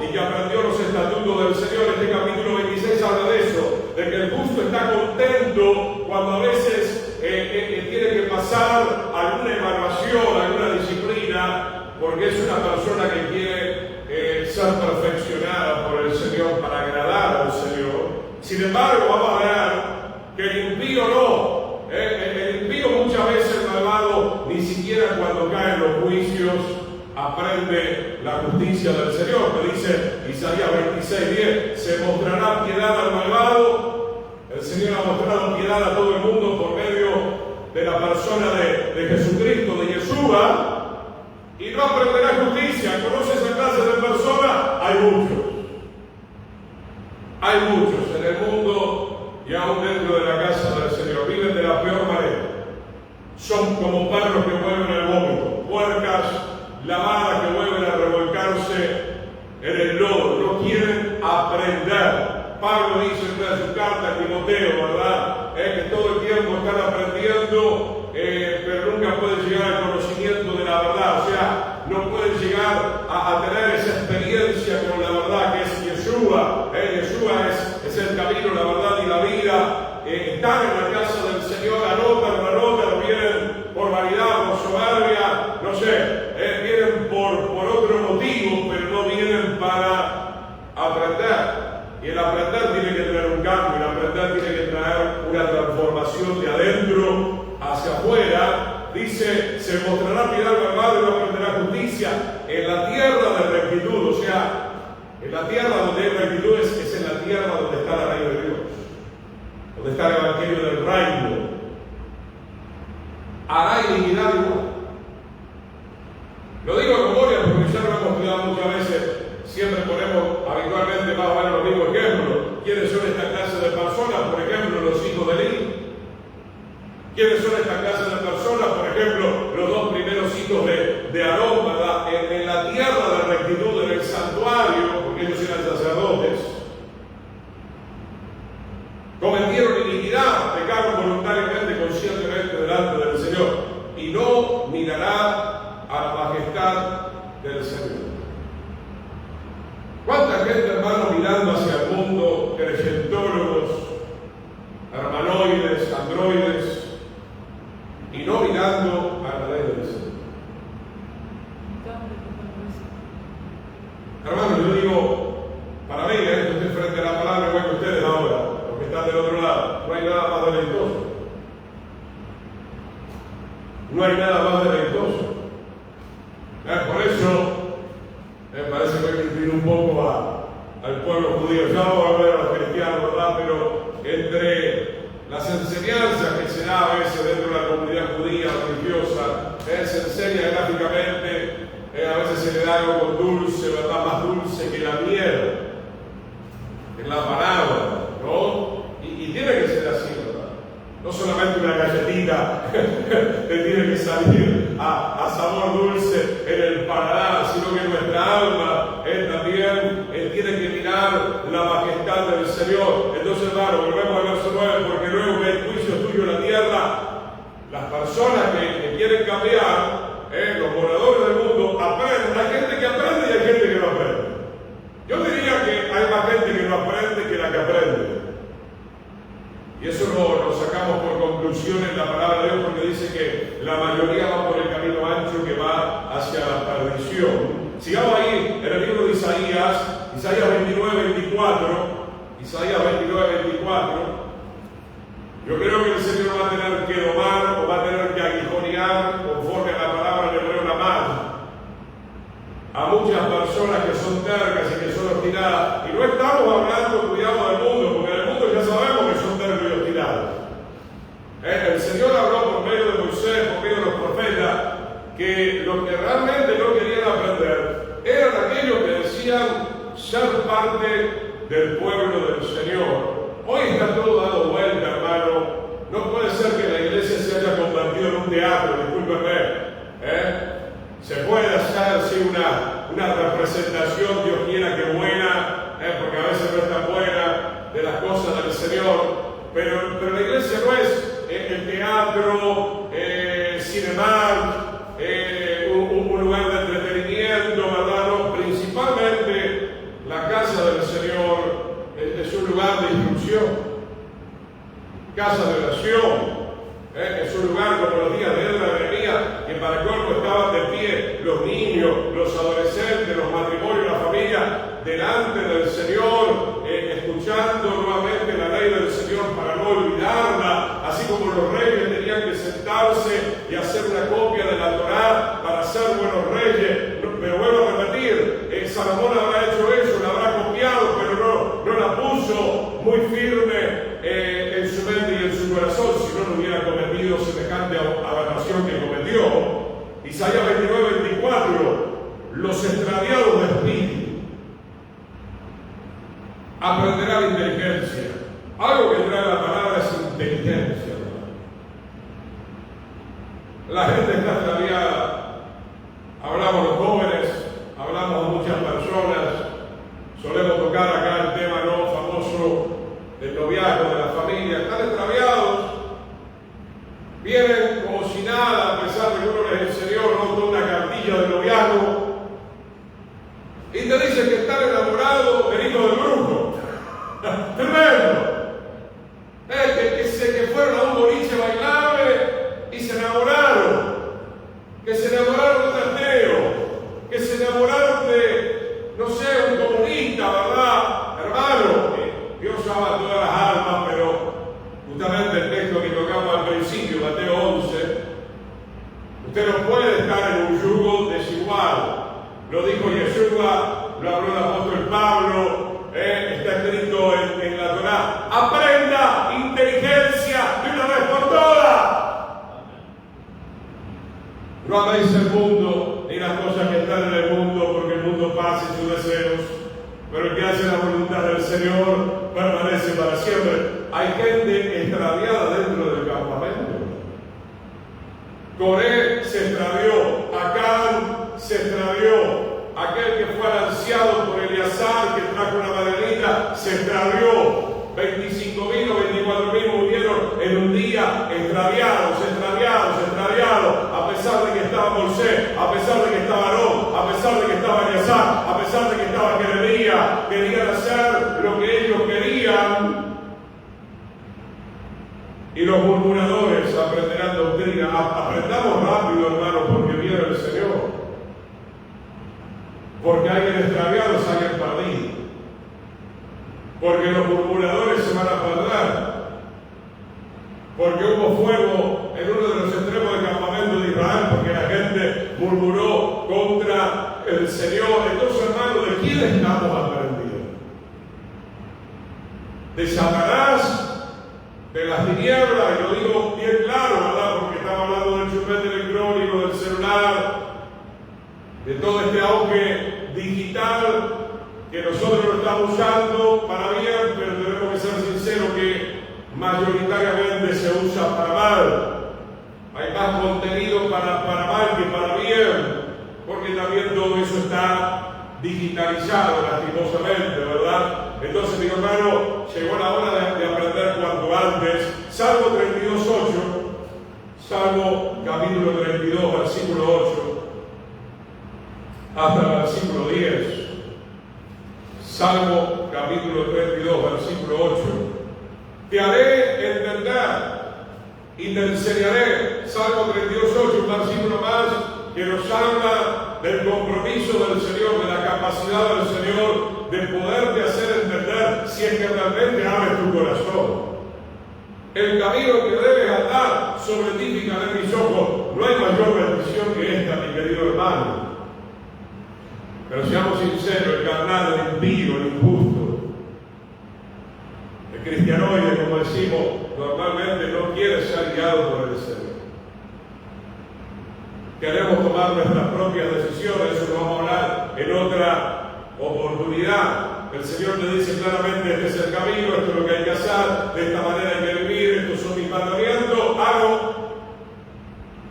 y que aprendió los estatutos del Señor. Este capítulo 26 habla de eso, de que el justo está contento cuando a veces tiene que pasar alguna evaluación, alguna disciplina, porque es una persona que quiere ser perfeccionada por el Señor para agradar al Señor. Si Sin embargo, vamos a ver que el impío no. El impío muchas veces, el malvado, ni siquiera cuando caen los juicios aprende la justicia del Señor. Que dice Isaías 26:10, se mostrará piedad al malvado. El Señor ha mostrado piedad a todo el mundo por medio de la persona de Jesucristo, de Yeshua, y no aprenderá justicia. ¿Conoce esa clase de persona? Hay muchos. Hay muchos en el mundo y aún dentro de la casa del Señor. Viven de la peor manera. Son como perros que vuelven al vómito, puercas lavadas que vuelven a revolcarse en el lodo. No quieren aprender. Pablo dice en una de sus cartas a Timoteo, ¿verdad? Que todo el tiempo están aprendiendo, pero nunca pueden llegar al conocimiento de la verdad. O sea, no pueden llegar a tener esa experiencia con la verdad que es Yeshua. Yeshua es el camino, la verdad y la vida. Están en la casa del Señor, anotan, vienen por vanidad, por soberbia, no sé, vienen por otro motivo, pero no vienen para aprender. Y el aprender tiene que traer un cambio, el aprender tiene que traer una transformación de adentro hacia afuera. Dice, se mostrará piedad al malvado y no aprenderá justicia en la tierra de rectitud. O sea, en la tierra donde hay rectitud es en la tierra donde está la reino de Dios, donde está el evangelio del reino. Hará iniquidad igual. Lo digo en memoria porque ya lo hemos estudiado muchas veces. Siempre ponemos habitualmente más o menos los mismos ejemplos. ¿Quiénes son esta clase de personas? Por ejemplo, los hijos de Eli. ¿Quiénes son esta clase de personas? Por ejemplo, los dos primeros hijos de Aarón, ¿verdad? En la tierra de rectitud, en el santuario, porque ellos eran sacerdotes. Cometieron iniquidad, pecaron voluntariamente, conscientemente delante del Señor. Y no mirará a la majestad del Señor. ¿Cuánta gente, hermano, mirando hacia el mundo, creyentólogos, hermanoides, androides, y no mirando a la ley del Señor? Hermano, yo digo, para mí, estoy frente a la palabra igual que ustedes ahora, los que están del otro lado, no hay nada más deleitoso. No hay nada más deleitoso. Por eso, me parece que hay que incluir un poco al pueblo judío. Ya vamos a ver a los cristianos, ¿verdad? Pero entre las enseñanzas que se da a veces dentro de la comunidad judía religiosa, se enseña gráficamente, a veces se le da algo dulce, ¿verdad? Más dulce que la miel, en la palabra, ¿no? Y tiene que ser así, ¿verdad? No solamente una galletita que tiene que salir a sabor dulce en el paladar, sino que nuestra alma también tiene que mirar la majestad del Señor. Entonces, hermano, volvemos al verso 9, porque luego que el juicio es tuyo en la tierra, las personas que quieren cambiar, los moradores del mundo, aprenden. Hay gente que aprende y hay gente que no aprende. Yo diría que hay más gente que no aprende que la que aprende. Y eso lo sacamos por conclusión en la palabra de Dios, porque dice que la mayoría va por el camino ancho que va hacia la perdición. Sigamos ahí en el libro de Isaías 29:24. Isaías 29:24. Yo creo que el Señor va a tener que domar o va a tener que aguijonear, conforme a la palabra de hebreo, la mano a muchas personas que son tercas y que son obstinadas. Y no estamos hablando, cuidado, del mundo, porque en el mundo ya sabemos que son tercos y obstinados. El Señor habló por medio de Moisés, por medio de los profetas, que los que realmente no querían aprender eran aquellos que decían ser parte del pueblo del Señor. Hoy está todo dado vuelta, hermano. No puede ser que la iglesia se haya convertido en un teatro, discúlpenme. Se puede hacer sí, una representación diosquiera que buena, porque a veces no es tan buena, de las cosas del Señor, pero la iglesia no es el teatro, Cinemark, un lugar de entretenimiento, ¿verdad? No, principalmente la casa del Señor es un lugar de instrucción, casa de oración. Es un lugar como los días de Nehemías, que para el cuerpo estaban de pie los niños, los adolescentes, los matrimonios, la familia, delante del Señor, escuchando nuevamente la de sentarse y hacer una copia de la Torá para ser buenos reyes. Pero vuelvo a repetir, Salomón habrá hecho eso, la habrá copiado, pero no la puso muy firme en su mente y en su corazón, si no hubiera cometido semejante aberración que cometió. Isaías 29:24, los extraviados de espíritu aprenderán inteligencia. Algo que trae la palabra es inteligencia. La gente está extraviada. Hablamos los jóvenes, hablamos a muchas personas, solemos tocar acá el tema no famoso del noviazgo, de la familia. Están extraviados, vienen como si nada, a pesar de que uno les enseñó toda una cartilla de noviazgo, y te dicen que están enamorados del hijo del brujo. Tremendo. Que fueron a un boliche bailable y se enamoraron. Que se enamoraron de un ateo. Que se enamoraron de, no sé, un comunista, ¿verdad? Hermano, Dios ama todas las almas, pero justamente el texto que tocamos al principio, Mateo 11, usted no puede estar en un yugo desigual. Lo dijo Yeshua, lo habló el apóstol Pablo, está escrito en la Torá. Aprenda inteligencia de una vez por todas. No améis el mundo ni las cosas que están en el mundo, porque el mundo pasa y sus deseos, pero el que hace la voluntad del Señor permanece para siempre. Hay gente extraviada dentro del campamento. Coré se extravió, Acán se extravió, aquel que fue anunciado por Eleazar, que trajo una maderita, se extravió. 25.000 o 24.000 murieron en un día, extraviados, a pesar de que estaba Moisés, a pesar de que estaba Aarón, a pesar de que estaba Eleazar, a pesar de que estaba Jeremías. Querían hacer lo que ellos querían. Y los murmuradores aprenderán doctrina. Aprendamos rápido, hermanos, porque viene el Señor. Porque alguien extraviado es alguien perdido. Porque los murmuradores se van a perder. Porque hubo fuego en uno de los extremos del campamento de Israel, porque la gente murmuró contra el Señor. Entonces, hermanos, ¿de quién estamos aprendiendo? ¿De Satanás? ¿De las tinieblas? Y lo digo bien claro, ¿verdad? Porque estaba hablando del chupete electrónico, del celular, de todo este auge digital que nosotros lo estamos usando para bien, pero tenemos que ser sinceros que mayoritariamente se usa para mal. Hay más contenido para mal que para bien, porque también todo eso está digitalizado lastimosamente, ¿verdad? Entonces, mi hermano, llegó la hora de aprender cuanto antes. Salmo 32:8, Salmo capítulo 32, versículo 8, hasta el versículo 10. Salmo capítulo 32, versículo 8. Te haré entender y te enseñaré. Salmo 32:8, un versículo más que nos habla del compromiso del Señor, de la capacidad del Señor de poderte hacer entender si es que realmente abres tu corazón. El camino que debes andar, sobre ti fijaré mis ojos. No hay mayor bendición que esta, mi querido hermano. Pero seamos sinceros, el carnal, el impío, el injusto, el cristianoide, como decimos, normalmente no quiere ser guiado por el Señor. Queremos tomar nuestras propias decisiones, eso lo vamos a hablar en otra oportunidad. El Señor te dice claramente, este es el camino, esto es lo que hay que hacer, de esta manera hay que vivir, estos son mis mandamientos, hago.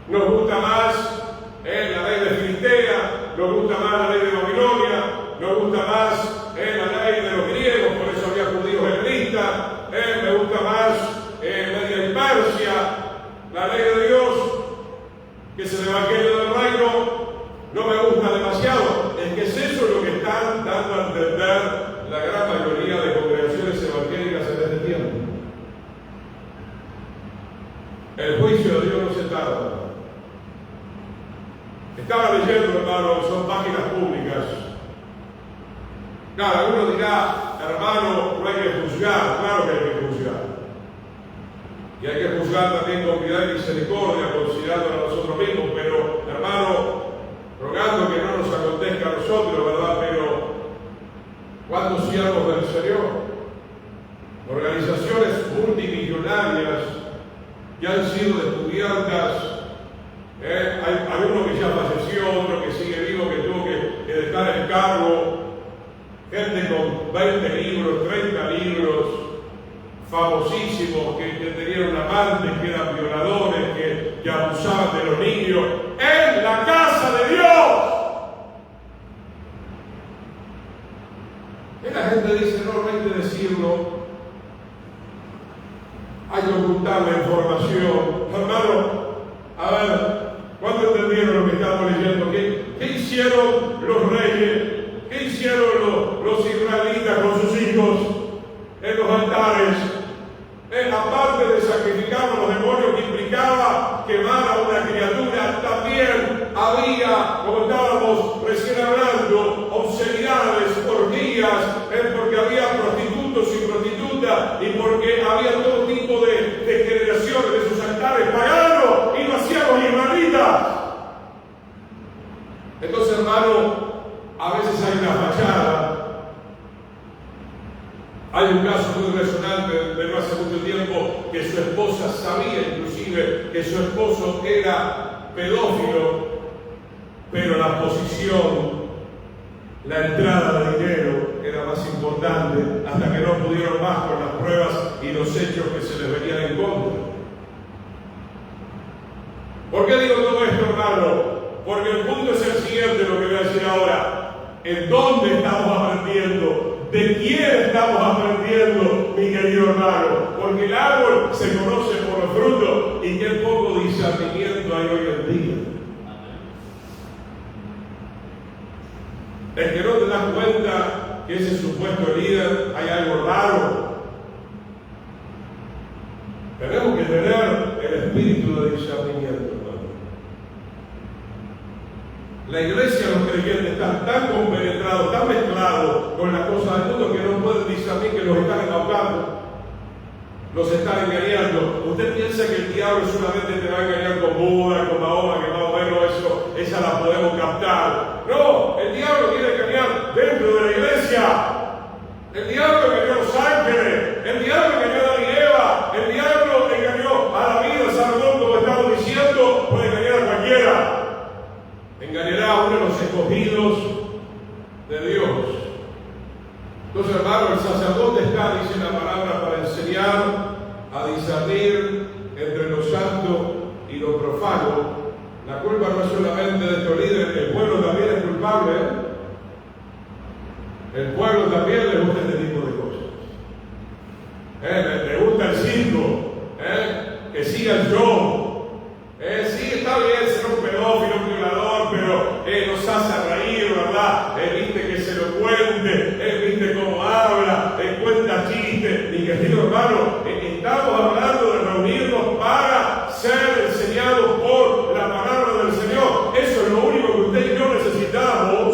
Nos gusta más la ley de Filistea, nos gusta más la ley de Babilonia, nos gusta más la ley de los griegos, por eso había judíos helenistas, me gusta más Media y Persia, la ley de Dios, que es el evangelio del reino, no me gusta demasiado. Es que es eso lo que están dando a entender la gran mayoría de congregaciones evangélicas en este tiempo. El juicio de Dios no se tarda. Estaba leyendo, hermano, son páginas públicas. Claro, uno dirá, hermano, no hay que juzgar. Claro que hay que juzgar. Y hay que juzgar también con piedad y misericordia, considerando a nosotros mismos, pero hermano, rogando que no nos acontezca a nosotros, ¿verdad? Pero ¿cuántos siervos del Señor? Organizaciones multimillonarias que han sido descubiertas. Hay uno que ya falleció, otro que sigue vivo, que tuvo que dejar el cargo. Gente con 20 libros, 30 libros, famosísimos, que tenían amantes, que eran violadores, que abusaban de los niños, en la casa de Dios. Y la gente dice, no hay que decirlo, hay que ocultar la información. Hermano, a ver, ¿cuándo entendieron lo que estamos leyendo? ¿Qué hicieron los reyes? ¿Qué hicieron los israelitas con sus hijos en los altares? Aparte de sacrificar a los demonios que implicaba quemar a una criatura, también había, como estábamos recién hablando, obscenidades, orgías, porque había prostitutos y prostitutas, y porque había todo tipo de generaciones de esos altares paganos, y lo hacían los israelitas. Entonces, hermano, a veces hay una fachada. Hay un caso muy resonante de no hace mucho tiempo que su esposa sabía inclusive que su esposo era pedófilo, pero la posición, la entrada de dinero era más importante hasta que no pudieron más con las pruebas y los hechos que se les venían en contra. ¿Por qué digo todo esto, hermano? Porque el punto es el siguiente, lo que voy a decir ahora. ¿En dónde estamos aprendiendo? ¿De quién estamos aprendiendo, mi querido hermano? Porque el árbol se conoce por los frutos y qué poco discernimiento hay hoy en día. Es que no te das cuenta que ese supuesto líder hay algo raro. Tenemos que tener el espíritu de discernimiento. La iglesia, los creyentes están tan compenetrados, tan mezclados con las cosas del mundo que no pueden discernir que los están embaucando, los están engañando. Usted piensa que el diablo solamente te va a engañar con Buda, con Mahoma, que más o menos esa la podemos captar. No, el diablo quiere engañar dentro de la iglesia. El diablo engañó a los ángeles, el diablo engañó a Adán y Eva, el diablo engañó a David, a Salomón, como estamos diciendo, puede engañar a cualquiera. Engañará a uno de los escogidos de Dios. Entonces, hermano, el sacerdote está, dice la palabra, para enseñar a discernir entre lo santo y lo profano. La culpa no es solamente de estos líderes, el pueblo también es culpable. El pueblo también le gusta este tipo de cosas. Le gusta el circo, que siga el show. Sí, está bien ser un pedófilo, un violador, pero nos hace reír, ¿verdad? Viste que se lo cuente, viste cómo habla, cuenta chistes. Mi querido hermano, estamos hablando de reunirnos para ser enseñados por la palabra del Señor. Eso es lo único que usted y yo necesitamos.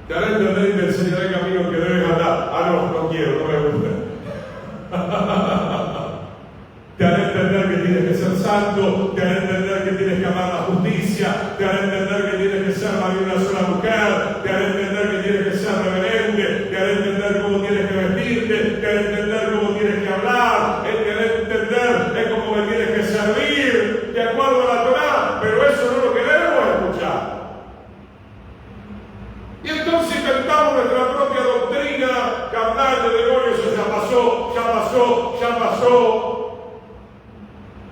Te hará entender y te enseñaré el camino que debes andar. No quiero, no me gusta. Te hará entender que tienes que ser santo, te hará entender que tienes que amar la justicia, te hará entender que tienes que ser más de una sola mujer, te hará entender que tienes que ser reverente, te hará entender cómo tienes que vestirte, te hará entender cómo tienes que hablar, te hará entender cómo me tienes que servir, de acuerdo a la Torá, pero eso no lo queremos escuchar. Y entonces inventamos nuestra propia doctrina carnal de demonios, eso ya pasó, ya pasó, ya pasó.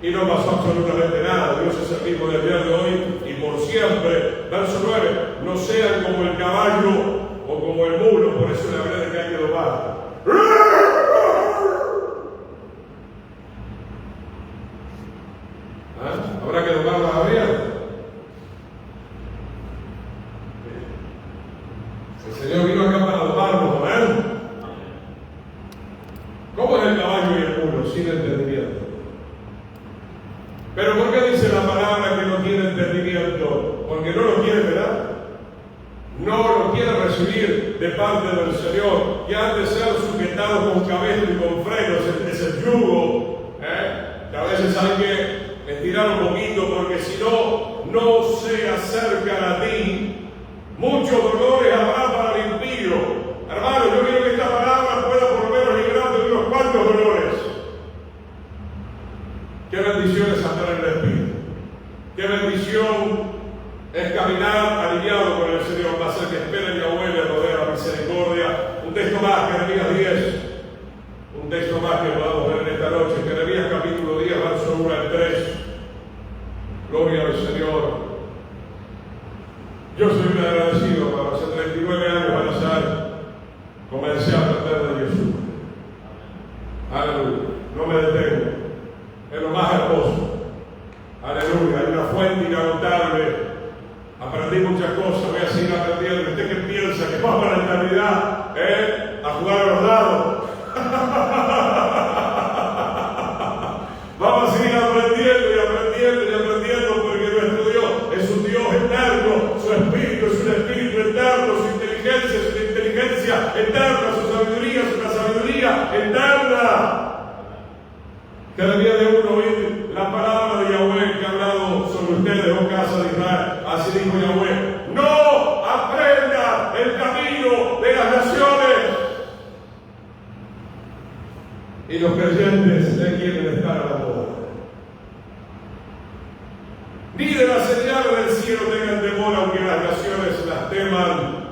Y no pasó absolutamente nada. Dios es el mismo del día de hoy y por siempre. Verso 9. No sean como el caballo o como el mulo. Por eso le hablé de que hay que domar. Habrá que domar las abiertas. El Señor vino acá para domarnos, ¿verdad? ¿Cómo es el caballo y el mulo? Sin entendimiento. Pero ¿por qué dice la palabra que no tiene entendimiento? Porque no lo quiere, ¿verdad? No lo quiere recibir de parte del Señor, que han de ser sujetados con cabello y con frenos, es el yugo hay que estirar un poquito porque si no, no se acercan a ti. Muchos dolores habrá para el impío. Hermano, yo quiero que esta palabra pueda por lo menos librarte de unos cuantos dolores. Qué bendición es andar en el Espíritu. Qué bendición es caminar alineado con el Señor. Va a ser que espera Yahweh le rodea la misericordia. Un texto más, Jeremías 10. Un texto más que podamos ver en esta noche. Jeremías capítulo 10, verso 1 al 3. Gloria al Señor. Yo soy muy agradecido, para hace 39 años van a ser, comencé a aprender de Jesús. Aleluya. No me detengo. Es lo más hermoso. Aleluya. Hay una fuente inagotable. Aprendí muchas cosas. Voy a seguir aprendiendo. ¿Usted qué piensa? ¿Que va para la eternidad? A jugar a los dados. Vamos a seguir aprendiendo y aprendiendo y aprendiendo porque nuestro Dios es un Dios eterno. Su espíritu es un espíritu eterno. Su inteligencia es una inteligencia eterna. Su sabiduría es una sabiduría eterna. Cada día de uno oír la palabra de Yahweh que ha hablado sobre ustedes, oh casa de Israel. Así dijo Yahweh: no aprenda el camino de las naciones. Y los creyentes le quieren estar a la moda. Ni de las señales del cielo tengan temor, aunque las naciones las teman,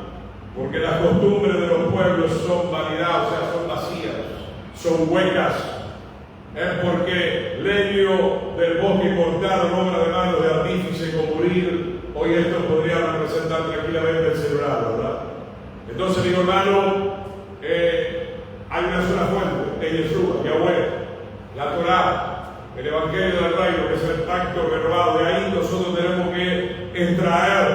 porque las costumbres de los pueblos son vanidad, o sea, son vacías, son huecas. Es porque leño del bosque cortaron, obra de manos de artífice con morir. Hoy esto podría representar tranquilamente el celular, ¿verdad? Entonces, digo, hermano, hay una sola fuente, es Yeshua, Yahweh, la Torah, el Evangelio del Reino, que es el pacto renovado. De ahí nosotros tenemos que extraer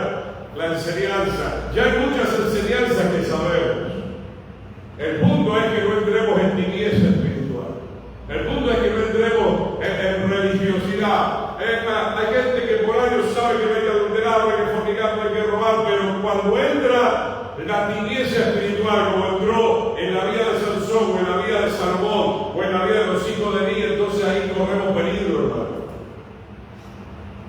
la enseñanza. Ya hay muchas enseñanzas que sabemos. El punto es que no entremos en tibieza espiritual. El punto es que no entremos en religiosidad. Hay gente que por años sabe que no hay que adulterar, no hay que fornicar, no hay que robar, pero cuando entra la tibieza espiritual, como entró en la vida de Sansón, o en la vida de Salomón, o en la vida de los hijos de Elí, entonces ahí corremos peligro, hermano.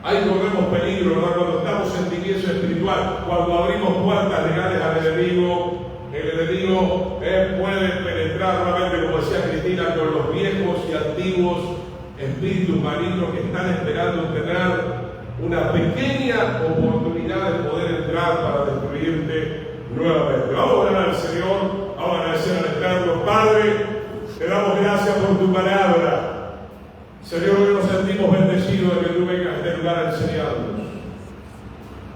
Ahí corremos peligro, hermano, cuando estamos en tibieza espiritual, cuando abrimos puertas legales al enemigo. El enemigo puede penetrar nuevamente, como decía Cristina, con los viejos y antiguos espíritus malignos que están esperando tener una pequeña oportunidad de poder entrar para destruirte nuevamente. Vamos a orar al Señor, vamos a agradecer al Eterno. Padre, te damos gracias por tu palabra. Señor, hoy nos sentimos bendecidos de que tú vengas a este lugar a enseñarnos.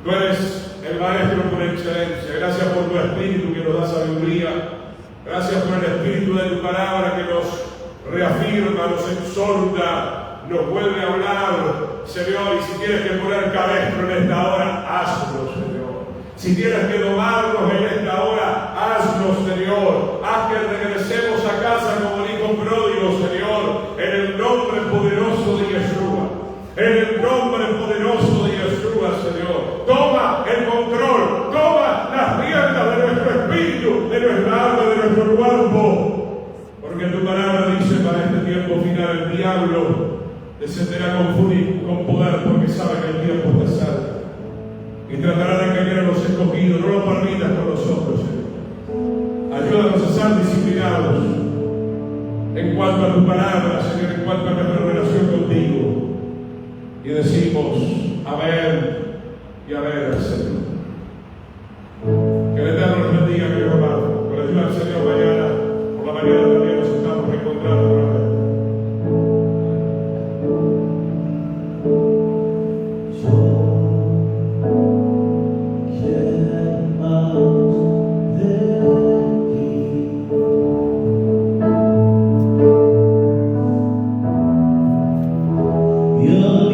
Tú eres el Maestro por excelencia. Gracias por tu Espíritu que nos da sabiduría. Gracias por el Espíritu de tu palabra que nos reafirma, nos exhorta, nos vuelve a hablar. Señor, y si tienes que poner cabestro en esta hora, hazlo, Señor. Si tienes que domarnos en esta hora, hazlo, Señor. Haz que regresemos a casa como el hijo pródigo, Señor, en el nombre poderoso de Yeshua. En el nombre poderoso de Yeshua, Señor. Toma el control, toma las riendas de nuestro espíritu, de nuestra alma, de nuestro cuerpo. Porque tu palabra dice: para este tiempo final el diablo descenderá con poder, porque sabe que el tiempo está cerca. Y tratará de engañar a los escogidos. No lo permitas con nosotros, Señor. Ayúdanos a ser disciplinados en cuanto a tu palabra, Señor, en cuanto a nuestra relación contigo. Y decimos amén y amén al Señor. Que el Eterno nos bendiga, mi hermano. Con la ayuda del Señor, mañana, por la mañana también nos estamos reencontrando nuevamente. You're